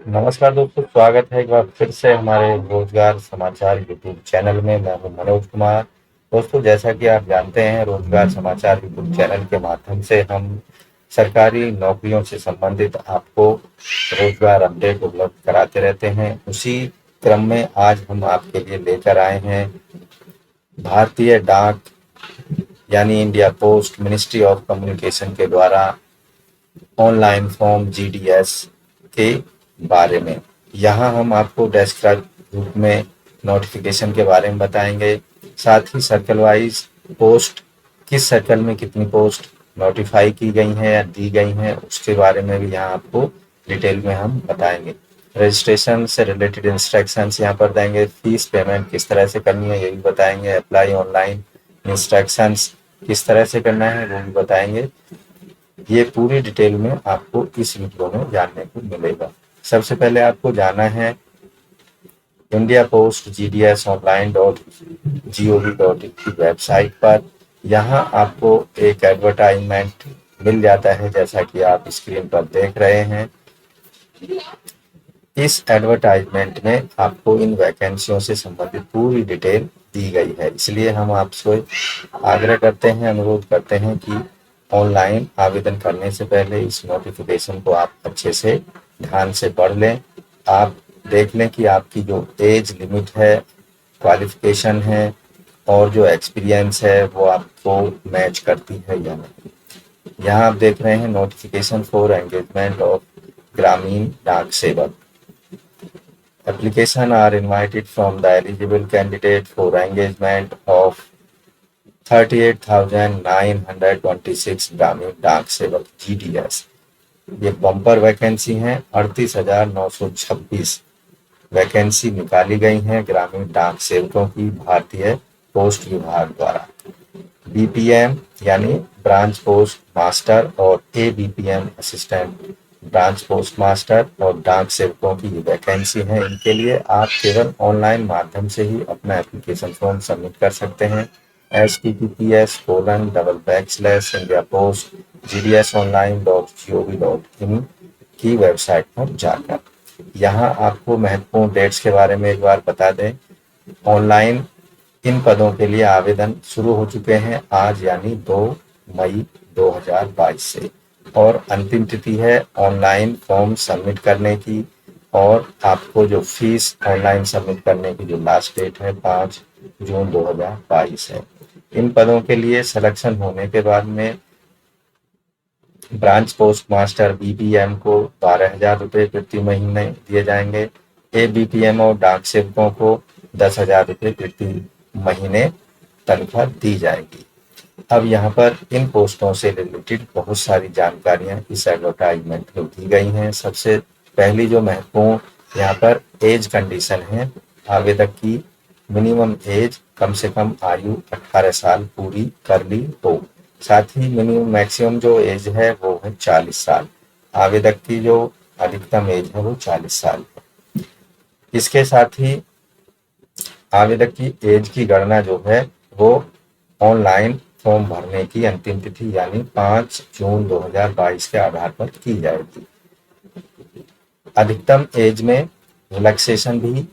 नमस्कार दोस्तों, स्वागत है एक बार फिर से हमारे रोजगार समाचार यूट्यूब चैनल में। मैं हूं मनोज कुमार। दोस्तों, जैसा कि आप जानते हैं, रोजगार समाचार यूट्यूब चैनल के माध्यम से हम सरकारी नौकरियों से संबंधित आपको रोजगार अपडेट उपलब्ध कराते रहते हैं। उसी क्रम में आज हम आपके लिए लेकर आए हैं भारतीय डाक यानी India post ministry of communication के द्वारा ऑनलाइन फॉर्म जीडीएस के बारे में। यहाँ हम आपको डेस्क्राइब रूप में नोटिफिकेशन के बारे में बताएंगे। साथ ही सर्कल वाइज पोस्ट, किस सर्कल में कितनी पोस्ट नोटिफाई की गई हैं या दी गई हैं, उसके बारे में भी यहाँ आपको डिटेल में हम बताएंगे। रजिस्ट्रेशन से रिलेटेड इंस्ट्रक्शंस यहाँ पर देंगे। फीस पेमेंट किस तरह से करनी है ये भी बताएंगे। अप्लाई ऑनलाइन इंस्ट्रक्शंस किस तरह से करना है वो भी बताएंगे। ये पूरी डिटेल में आपको इस वीडियो में जानने को मिलेगा। सबसे पहले आपको जाना है इंडिया पोस्ट GDS online.gov.in की वेबसाइट पर। यहाँ आपको एक एडवर्टाइजमेंट मिल जाता है, जैसा कि आप स्क्रीन पर देख रहे हैं। इस एडवर्टाइजमेंट में आपको इन वैकेंसियों से संबंधित पूरी डिटेल दी गई है, इसलिए हम आपसे आग्रह करते हैं, अनुरोध करते हैं कि ऑनलाइन आवेदन करने से पहले इस नोटिफिकेशन को आप अच्छे से ध्यान से पढ़ लें। आप देख लें कि आपकी जो एज लिमिट है, क्वालिफिकेशन है और जो एक्सपीरियंस है वो आपको मैच करती है या नहीं। यहाँ आप देख रहे हैं नोटिफिकेशन फॉर एंगेजमेंट ऑफ ग्रामीण डाक सेवक। Application are invited from the eligible candidate for engagement of 38,926 ग्रामीण डाक सेवक GDS। ये बम्पर वैकेंसी हैं। 38,926 वैकेंसी निकाली गई हैं ग्रामीण डाक सेवकों की भारतीय पोस्ट विभाग द्वारा। BPM यानी ब्रांच पोस्ट मास्टर और ABPM assistant branch post master और डाक सेवकों की वैकेंसी है। इनके लिए आप केवल ऑनलाइन माध्यम से ही अपना एप्लीकेशन फॉर्म सबमिट कर सकते हैं। https://indiapost/gdsonline.gov.in की वेबसाइट पर जाकर। यहाँ आपको महत्वपूर्ण डेट्स के बारे में एक बार बता दें। ऑनलाइन इन पदों के लिए आवेदन शुरू हो चुके हैं आज यानी 2 मई 2022 से, और अंतिम तिथि है ऑनलाइन फॉर्म सबमिट करने की। और आपको जो फीस ऑनलाइन सबमिट करने की जो लास्ट डेट है 5 जून 2022 है। इन पदों के लिए सिलेक्शन होने के बाद में ब्रांच पोस्ट मास्टर BPM को 12,000 रुपये प्रति महीने दिए जाएंगे। ABPM और डाक सेवकों को 10,000 रुपये प्रति महीने तनख्वाह दी जाएगी। अब यहाँ पर इन पोस्टों से रिलेटेड बहुत सारी जानकारियां इस एडवर्टाइजमेंट में दी गई हैं। सबसे पहली जो महत्वपूर्ण यहाँ पर एज कंडीशन है, आवेदक की मिनिमम एज कम से कम आयु 18 साल पूरी कर ली हो। साथ ही मिनिमम मैक्सिमम जो एज है वो है 40 साल। आवेदक की जो अधिकतम एज है वो 40 साल है। इसके साथ ही आवेदक की एज की गणना जो है वो ऑनलाइन फॉर्म भरने की अंतिम तिथि यानी 5 जून 2022 के आधार पर की जाएगी। अधिकतम एज में रिलैक्सेशन भी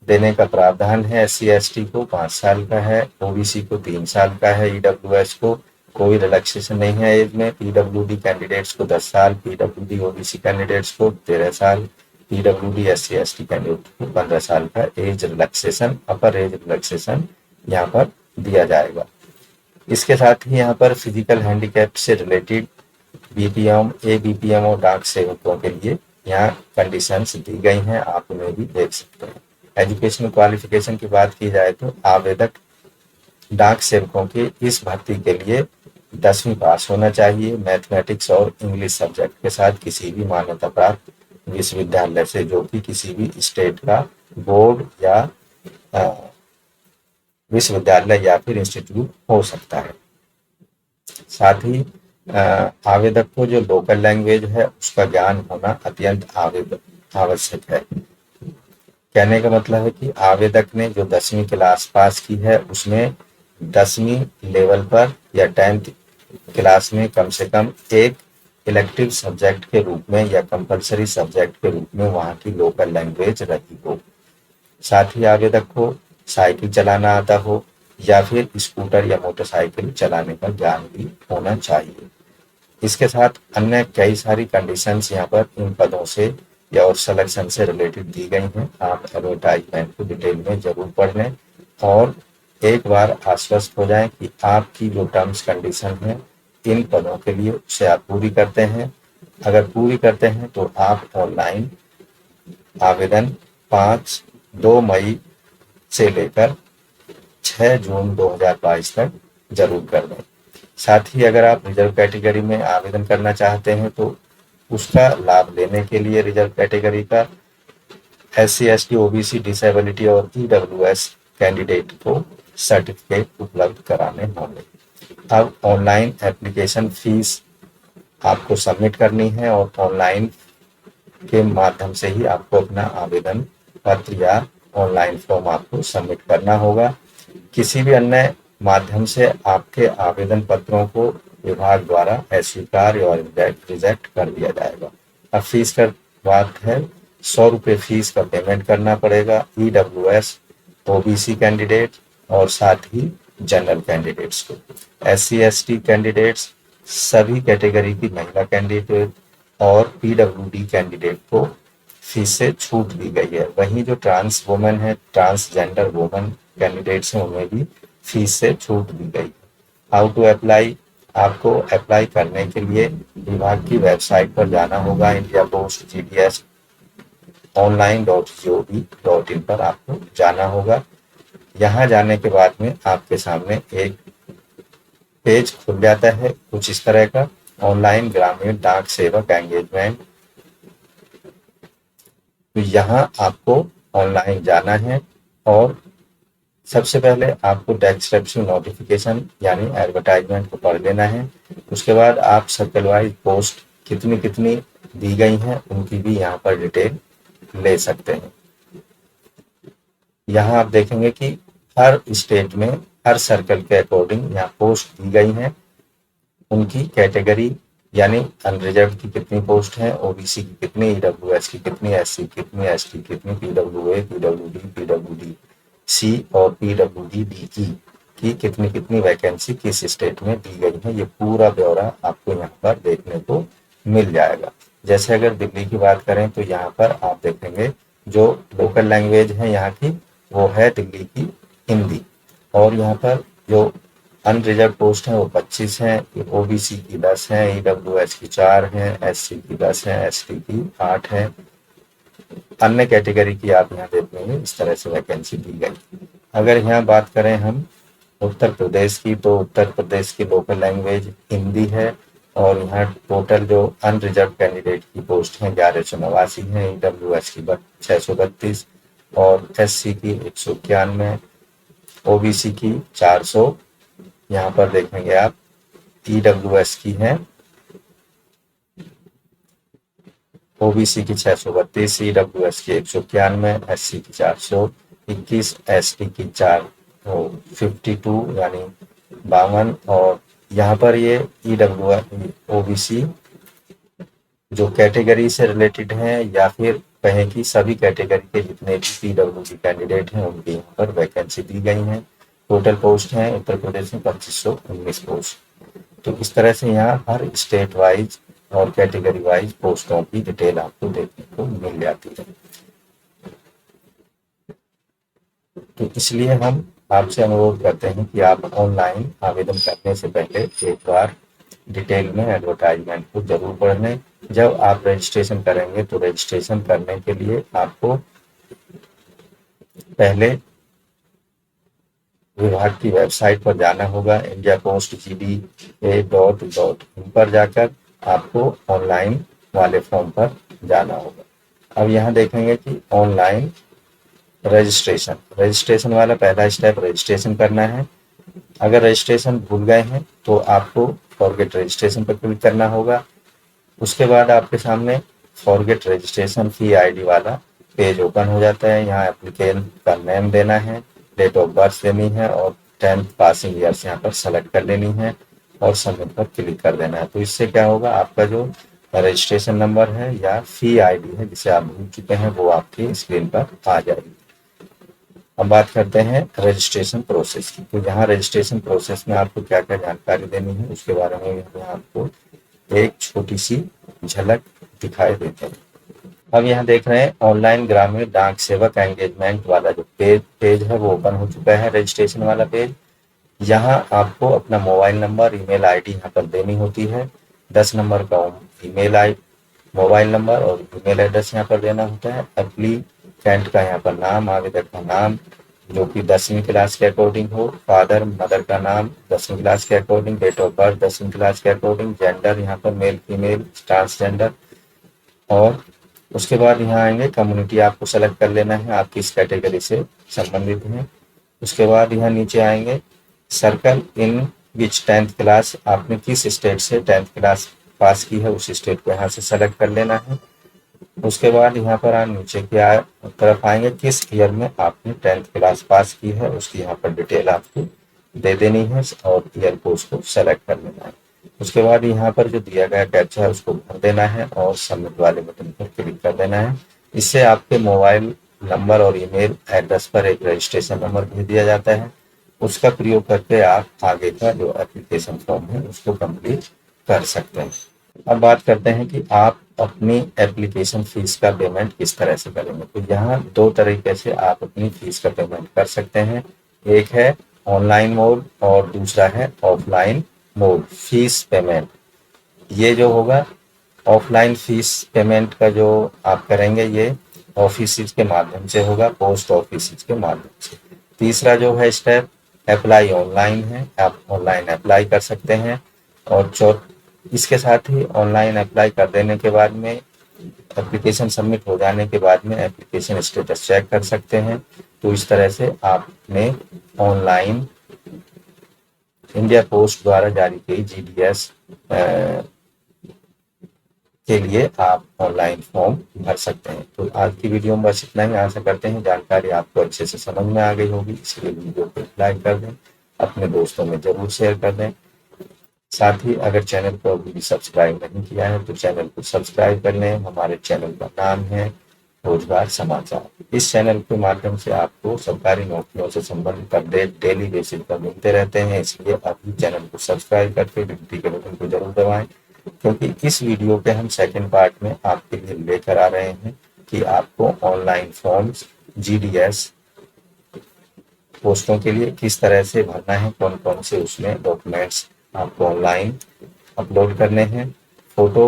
देने का प्रावधान है। SC/ST को 5 साल का है, OBC को 3 साल का है, EWS को कोई रिलैक्सेशन नहीं है एज में। PWD कैंडिडेट्स को 10 साल, PWD OBC कैंडिडेट्स को 13 साल, PWD SC/ST कैंडिडेट को 15 साल का एज रिलैक्सेशन, अपर एज रिलैक्सेशन यहाँ पर दिया जाएगा। इसके साथ ही यहाँ पर फिजिकल हैंडीकैप से रिलेटेड BPM, ABPM और डाक सेवकों के लिए यहाँ कंडीशंस दी गई हैं, आप उन्हें भी देख सकते हैं। एजुकेशनल क्वालिफिकेशन की बात की जाए तो आवेदक डाक सेवकों की इस भर्ती के लिए 10वीं पास होना चाहिए। मैथमेटिक्स और इंग्लिश सब्जेक्ट के साथ किसी भी मान्यता प्राप्त विश्वविद्यालय से, जो कि किसी भी स्टेट का बोर्ड या विश्वविद्यालय या फिर इंस्टीट्यूट हो सकता है। साथ ही आवेदक को जो लोकल लैंग्वेज है उसका ज्ञान होना अत्यंत आवश्यक है। कहने का मतलब है कि आवेदक ने जो 10वीं क्लास पास की है उसमें 10वीं लेवल पर या 10th क्लास में कम से कम एक इलेक्टिव सब्जेक्ट के रूप में या कंपलसरी सब्जेक्ट के रूप में वहाँ की लोकल लैंग्वेज रही हो। साथ ही आवेदक को साइकिल चलाना आता हो या फिर स्कूटर या मोटरसाइकिल चलाने का ज्ञान भी होना चाहिए। इसके साथ अन्य कई सारी कंडीशंस यहाँ पर इन पदों से या और सिलेक्शन से रिलेटेड दी गई हैं। आप एडवर्टाइजमेंट को डिटेल में जरूर पढ़ लें और एक बार आश्वस्त हो जाएं कि आपकी जो टर्म्स कंडीशन है इन पदों के लिए उसे आप पूरी करते हैं। अगर पूरी करते हैं तो आप ऑनलाइन आवेदन 2 मई से लेकर 6 जून 2022 तक जरूर कर दें। साथ ही अगर आप रिजर्व कैटेगरी में आवेदन करना चाहते हैं तो उसका लाभ लेने के लिए रिजर्व कैटेगरी का SC ST OBC डिसेबिलिटी और EWS कैंडिडेट को सर्टिफिकेट उपलब्ध कराने होंगे। अब ऑनलाइन एप्लीकेशन फीस आपको सबमिट करनी है और ऑनलाइन के माध्यम से ही आपको अपना आवेदन पत्र या ऑनलाइन फॉर्म आपको सबमिट करना होगा। किसी भी अन्य माध्यम से आपके आवेदन पत्रों को विभाग द्वारा अस्वीकार या रिजेक्ट कर दिया जाएगा। अब फीस का बात है, 100 रुपये फीस का पेमेंट करना पड़ेगा EWS OBC कैंडिडेट और साथ ही जनरल कैंडिडेट्स को। SC ST कैंडिडेट्स, सभी कैटेगरी की महिला कैंडिडेट और PWD कैंडिडेट को फीस से छूट दी गई है। वहीं जो ट्रांस वुमेन है, ट्रांसजेंडर वुमेन कैंडिडेट्स हैं, उन्हें भी फीस से छूट दी गई। हाउ टू अप्लाई, आपको अप्लाई करने के लिए विभाग की वेबसाइट पर जाना होगा। इंडिया पोस्ट GDS online.gov.in पर आपको जाना होगा। यहाँ जाने के बाद में आपके सामने एक पेज खुल जाता है कुछ इस तरह का, ऑनलाइन ग्रामीण डाक सेवक एंगेजमेंट। तो यहाँ आपको ऑनलाइन जाना है और सबसे पहले आपको डिस्क्रिप्शन नोटिफिकेशन यानी एडवर्टाइजमेंट को पढ़ लेना है। उसके बाद आप सर्कल वाइज पोस्ट कितनी कितनी दी गई हैं उनकी भी यहाँ पर डिटेल ले सकते हैं। यहाँ आप देखेंगे कि हर स्टेट में हर सर्कल के अकॉर्डिंग यहाँ पोस्ट दी गई हैं, उनकी कैटेगरी यानी अनरिजर्व की कितनी पोस्ट है, OBC की कितनी, EWS की कितनी, SC कितनी, ST कितनी, PWA, PWD, PWDC और PWDDE की कितनी कितनी वैकेंसी किस स्टेट में दी गई है, ये पूरा ब्यौरा आपको यहाँ पर देखने को मिल जाएगा। जैसे अगर दिल्ली की बात करें तो यहाँ पर आप देखेंगे जो लोकल लैंग्वेज है यहाँ की वो है दिल्ली की हिंदी, और यहाँ पर जो अनरिजर्व पोस्ट है वो 25 हैं, OBC की 10 हैं, EWS की 4 हैं, SC की 10 हैं, ST की 8 हैं। अन्य कैटेगरी की आप यहाँ देखेंगे इस तरह से वैकेंसी दी गई। अगर यहाँ बात करें हम उत्तर प्रदेश की तो उत्तर प्रदेश की लोकल लैंग्वेज हिंदी है और यहाँ टोटल जो अनरिजर्व कैंडिडेट की पोस्ट है 1189 है, EWS की 632 और SC की 191, OBC की 400, यहाँ पर देखेंगे आप EWS की है, OBC की 632, EWS की 191, SC की 421, ST की 452 यानी 52 और यहाँ पर ये OBC जो कैटेगरी से रिलेटेड हैं या फिर कहें कि सभी कैटेगरी के जितने भी PWD कैंडिडेट हैं उनकी यहाँ पर वैकेंसी दी गई हैं। टोटल पोस्ट हैं उत्तर प्रदेश में 2519 पोस्ट। तो इस तरह से यहाँ हर स्टेट वाइज और कैटेगरी वाइज पोस्टों की डिटेल आपको देखने को मिल जाती है। तो इसलिए हम आपसे अनुरोध करते हैं कि आप ऑनलाइन आवेदन करने से पहले एक बार डिटेल में एडवर्टाइजमेंट को जरूर पढ़ लें। जब आप रजिस्ट्रेशन करेंगे तो रजिस्ट्रेशन करने के लिए आपको पहले विभाग की वेबसाइट पर जाना होगा, इंडिया पोस्ट GDA.in पर जाकर आपको ऑनलाइन वाले फॉर्म पर जाना होगा। अब यहाँ देखेंगे कि ऑनलाइन रजिस्ट्रेशन वाला पहला स्टेप रजिस्ट्रेशन करना है। अगर रजिस्ट्रेशन भूल गए हैं तो आपको फॉरगेट रजिस्ट्रेशन पर क्लिक करना होगा। उसके बाद आपके सामने फॉरगेट रजिस्ट्रेशन फी ID वाला पेज ओपन हो जाता है। यहाँ एप्लीकेंट का नेम देना है, डेट ऑफ बर्थ देनी है और 10th पासिंग ईयर्स यहाँ पर सेलेक्ट कर लेनी है और सबमिट पर क्लिक कर देना है। तो इससे क्या होगा, आपका जो रजिस्ट्रेशन नंबर है या फी आईडी है जिसे आप भूल चुके हैं वो आपकी स्क्रीन पर आ जाएगी। अब बात करते हैं रजिस्ट्रेशन प्रोसेस की। तो यहाँ रजिस्ट्रेशन प्रोसेस में आपको क्या क्या जानकारी देनी है उसके बारे में यहाँ आपको एक छोटी सी झलक दिखाई देते हैं। अब यहाँ देख रहे हैं ऑनलाइन ग्रामीण डाक सेवक एंगेजमेंट वाला जो पेज है वो ओपन हो चुका है, रजिस्ट्रेशन वाला पेज। यहाँ आपको अपना मोबाइल नंबर, ईमेल आईडी यहाँ पर देनी होती है। 10 नंबर का ईमेल आई मोबाइल नंबर और ईमेल एड्रेस यहाँ पर देना होता है। एप्लीकेंट का यहाँ पर नाम, आवेदक का नाम जो कि 10वीं क्लास के अकॉर्डिंग हो, फादर मदर का नाम 10वीं क्लास के अकॉर्डिंग, डेट ऑफ बर्थ 10वीं क्लास के अकॉर्डिंग, जेंडर यहाँ पर मेल फीमेल ट्रांसजेंडर, और उसके बाद यहाँ आएंगे कम्युनिटी आपको सेलेक्ट कर लेना है, आप किस कैटेगरी से संबंधित हैं। उसके बाद यहाँ नीचे आएंगे सर्कल इन विच 10th क्लास, आपने किस स्टेट से 10th क्लास पास की है उस स्टेट को यहाँ से सेलेक्ट कर लेना है। उसके बाद यहाँ पर नीचे की तरफ आएंगे किस ईयर में आपने 10th क्लास पास की है उसकी यहाँ पर डिटेल आपको दे देनी है और ईयर को उसको सेलेक्ट कर लेना है। उसके बाद यहाँ पर जो दिया गया कैप्चा है उसको भर देना है और सबमिट वाले बटन पर क्लिक कर देना है। इससे आपके मोबाइल नंबर और ईमेल एड्रेस पर एक रजिस्ट्रेशन नंबर भेज दिया जाता है। उसका प्रयोग करके आप आगे का जो एप्लीकेशन फॉर्म है उसको कंप्लीट कर सकते हैं। अब बात करते हैं कि आप अपनी एप्लीकेशन फीस का पेमेंट किस तरह से करेंगे। तो यहाँ दो तरीके से आप अपनी फीस का पेमेंट कर सकते हैं। एक है ऑनलाइन मोड और दूसरा है ऑफलाइन मोड फीस पेमेंट। ये जो होगा ऑफलाइन फीस पेमेंट का जो आप करेंगे ये ऑफिस के माध्यम से होगा, पोस्ट ऑफिस के माध्यम से। तीसरा जो है स्टेप अप्लाई ऑनलाइन है, आप ऑनलाइन अप्लाई कर सकते हैं। और इसके साथ ही ऑनलाइन अप्लाई कर देने के बाद में एप्लीकेशन सबमिट हो जाने के बाद में एप्लीकेशन स्टेटस चेक कर सकते हैं। तो इस तरह से आपने ऑनलाइन इंडिया पोस्ट द्वारा जारी की जीडीएस के लिए आप ऑनलाइन फॉर्म भर सकते हैं। तो आज की वीडियो में बस इतना ही। आशा करते हैं जानकारी आपको अच्छे से समझ में आ गई होगी। इसलिए वीडियो को लाइक कर दें, अपने दोस्तों में जरूर शेयर कर दें। साथ ही अगर चैनल को अभी भी सब्सक्राइब नहीं किया है तो चैनल को सब्सक्राइब कर लें। हमारे चैनल का नाम है रोजगार समाचार। इस चैनल के माध्यम से आपको सरकारी नौकरियों से संबंधित अपडेट डेली बेसिस पर मिलते रहते हैं। इसलिए अभी चैनल को सब्सक्राइब करके घंटी के बटन को जरूर दबाएं, क्योंकि इस वीडियो के हम सेकंड पार्ट में आपके लिए लेकर आ रहे हैं कि आपको ऑनलाइन फॉर्म्स जीडीएस पोस्टों के लिए किस तरह से भरना है, कौन कौन से उसमें डॉक्यूमेंट्स आपको ऑनलाइन अपलोड करने हैं, फोटो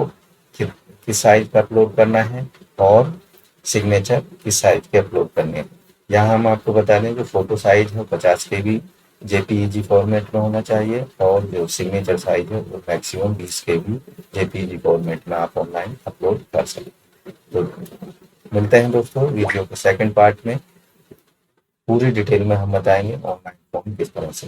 किस साइज पर अपलोड करना है और सिग्नेचर किस साइज के अपलोड करने हैं। यहाँ हम आपको बता दें जो फोटो साइज है 50 KB जेपीईजी फॉर्मेट में होना चाहिए और जो सिग्नेचर साइज है वो मैक्सिमम 20 KB जेपीईजी फॉर्मेट में आप ऑनलाइन अपलोड कर सकते। तो मिलते हैं दोस्तों वीडियो के सेकंड पार्ट में। पूरी डिटेल में हम बताएंगे ऑनलाइन फॉर्म किस तरह से